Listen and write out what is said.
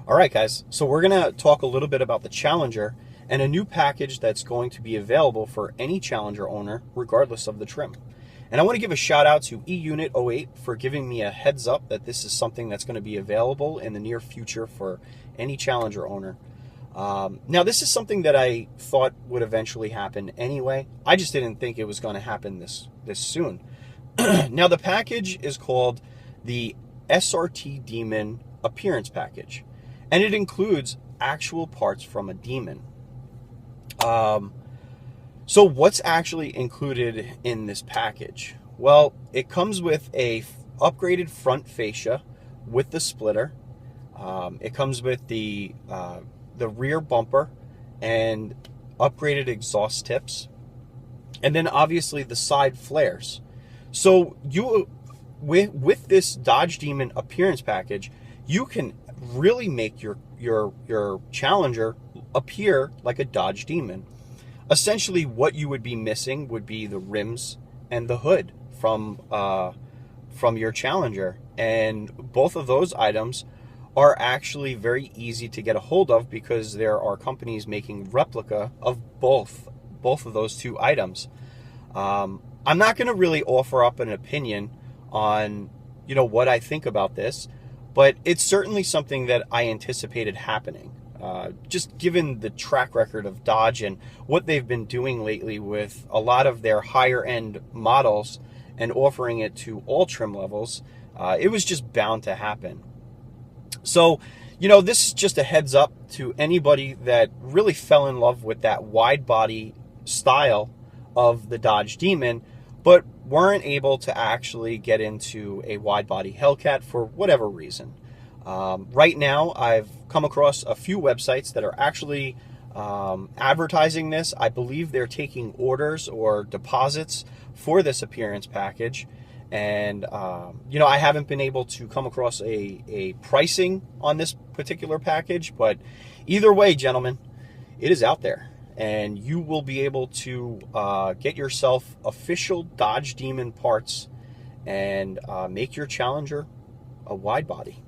All right, guys, so we're going to talk a little bit about the Challenger and a new package that's going to be available for any Challenger owner, regardless of the trim. And I want to give a shout out to eUnit08 for giving me a heads up that this is something that's going to be available in the near future for any Challenger owner. Now, this is something that I thought would eventually happen anyway. I just didn't think it was going to happen this soon. Now, the package is called the SRT Demon Appearance Package, and it includes actual parts from a Demon. So what's actually included in this package? Well, it comes with a upgraded front fascia with the splitter. It comes with the rear bumper and upgraded exhaust tips, and then obviously the side flares. So you, with this Dodge Demon Appearance Package, you can really make your Challenger appear like a Dodge Demon. Essentially, what you would be missing would be the rims and the hood from your Challenger, and both of those items are actually very easy to get a hold of because there are companies making replica of both of those two items. I'm not going to really offer up an opinion on what I think about this, but it's certainly something that I anticipated happening. Just given the track record of Dodge and what they've been doing lately with a lot of their higher end models and offering it to all trim levels, it was just bound to happen. So, this is just a heads up to anybody that really fell in love with that wide body style of the Dodge Demon, but weren't able to actually get into a wide body Hellcat for whatever reason. Right now, I've come across a few websites that are actually advertising this. I believe they're taking orders or deposits for this appearance package. And, I haven't been able to come across a pricing on this particular package. But either way, gentlemen, it is out there. And you will be able to get yourself official Dodge Demon parts and make your Challenger a wide body.